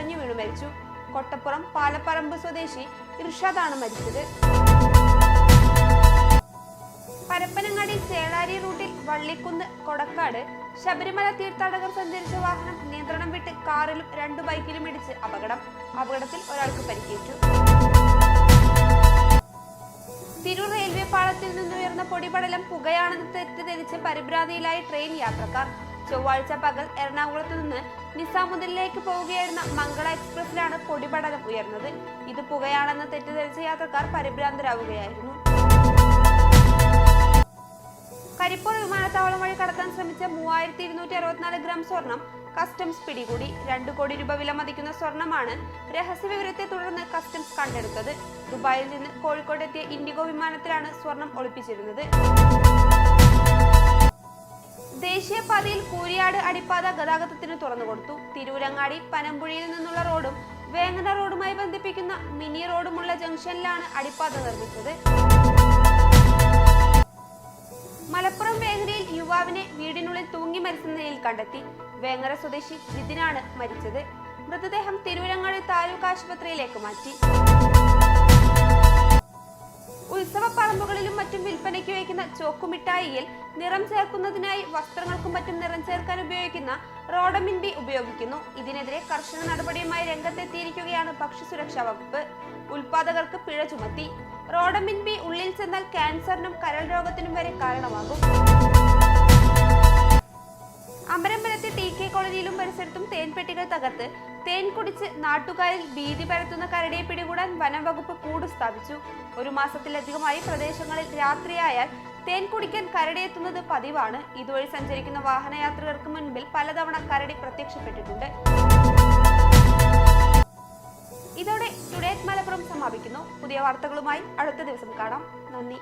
കുഴഞ്ഞു വീണു മരിച്ചു. കൊട്ടപ്പുറം പാലപ്പറമ്പ് സ്വദേശി ഇർഷാദാണ് മരിച്ചത്. പരപ്പനങ്ങാടി ചേളാരി റൂട്ടിൽ വള്ളിക്കുന്ന് കൊടക്കാട് ശബരിമല തീർത്ഥാടകർ സഞ്ചരിച്ച വാഹനം നിയന്ത്രണം വിട്ട് കാറിലും 2 ബൈക്കിലും ഇടിച്ച് അപകടത്തിൽ ഒരാൾക്ക് പരിക്കേറ്റു. തിരൂർ റെയിൽവേ പാളത്തിൽ നിന്നുയർന്ന പൊടിപടലം പുകയാണെന്ന് തെറ്റിദ്ധരിച്ച് പരിഭ്രാന്തിയിലായി ട്രെയിൻ യാത്രക്കാർ. ചൊവ്വാഴ്ച പകൽ എറണാകുളത്ത് നിന്ന് നിസാമുദ്ദീനിലേക്ക് പോവുകയായിരുന്ന മംഗള എക്സ്പ്രസിലാണ് പൊടിപടലം ഉയർന്നത്. ഇത് പുകയാണെന്ന് തെറ്റിദ്ധരിച്ച യാത്രക്കാർ പരിഭ്രാന്തരാവുകയായിരുന്നു. കരിപ്പൂർ വിമാനത്താവളം വഴി കടത്താൻ ശ്രമിച്ച 3264 ഗ്രാം സ്വർണം കസ്റ്റംസ് പിടികൂടി. 2 കോടി രൂപ വില മതിക്കുന്ന സ്വർണമാണ് രഹസ്യവിവരത്തെ തുടർന്ന് കസ്റ്റംസ് കണ്ടെടുത്തത്. ദുബായിൽ നിന്ന് കോഴിക്കോട്ടെത്തിയ ഇൻഡിഗോ വിമാനത്തിലാണ് സ്വർണം ഒളിപ്പിച്ചിരുന്നത്. ദേശീയപാതയിൽ കൂരിയാട് അടിപ്പാത ഗതാഗതത്തിന് തുറന്നുകൊടുത്തു. തിരൂരങ്ങാടി പനമ്പുഴിയിൽ നിന്നുള്ള റോഡും വേങ്ങര റോഡുമായി ബന്ധിപ്പിക്കുന്ന മിനി റോഡുമുള്ള ജംഗ്ഷനിലാണ് അടിപ്പാത നിർമ്മിച്ചത്. മലപ്പുറം വേങ്ങരയിൽ യുവാവിനെ വീടിനുള്ളിൽ തൂങ്ങി മരിച്ച നിലയിൽ കണ്ടെത്തി. വേങ്ങര സ്വദേശി ജിതിനാണ് മരിച്ചത്. മൃതദേഹം തിരൂരങ്ങാടി താലൂക്ക് ആശുപത്രിയിലേക്ക് മാറ്റി. ഉത്സവ പറമ്പുകളിലും മറ്റും വിൽപ്പനയ്ക്ക് വയ്ക്കുന്ന ചോക്കുമിഠായിയിൽ നിറം ചേർക്കുന്നതിനായി വസ്ത്രങ്ങൾക്കും മറ്റും നിറം ചേർക്കാൻ ഉപയോഗിക്കുന്ന റോഡമിൻ ബി ഉപയോഗിക്കുന്നു. ഇതിനെതിരെ കർശന നടപടിയുമായി രംഗത്തെത്തിയിരിക്കുകയാണ് ഭക്ഷ്യസുരക്ഷാ വകുപ്പ്. ഉൽപാദകർക്ക് പിഴ ചുമത്തി. റോഡമിൻ ബി ഉള്ളിൽ ചെന്നാൽ ക്യാൻസറിനും കരൾ രോഗത്തിനും വരെ കാരണമാകും. അമരമ്പലത്തെ TK കോളനിയിലും പരിസരത്തും തേൻപെട്ടികൾ തകർത്ത് തേൻ കുടിച്ച് നാട്ടുകാരിൽ ഭീതി പരത്തുന്ന കരടിയെ പിടികൂടാൻ വനം വകുപ്പ് കൂട് സ്ഥാപിച്ചു. 1 മാസത്തിലധികമായി പ്രദേശങ്ങളിൽ രാത്രിയായാൽ തേൻ കുടിക്കാൻ കരടിയെത്തുന്നത് പതിവാണ്. ഇതുവഴി സഞ്ചരിക്കുന്ന വാഹനയാത്രികർക്ക് മുൻപിൽ പലതവണ കരടി പ്രത്യക്ഷപ്പെട്ടിട്ടുണ്ട്. ഇതോടെ ടുഡേ മലപ്പുറം സമാപിക്കുന്നു. പുതിയ വാർത്തകളുമായി അടുത്ത ദിവസം കാണാം. നന്ദി.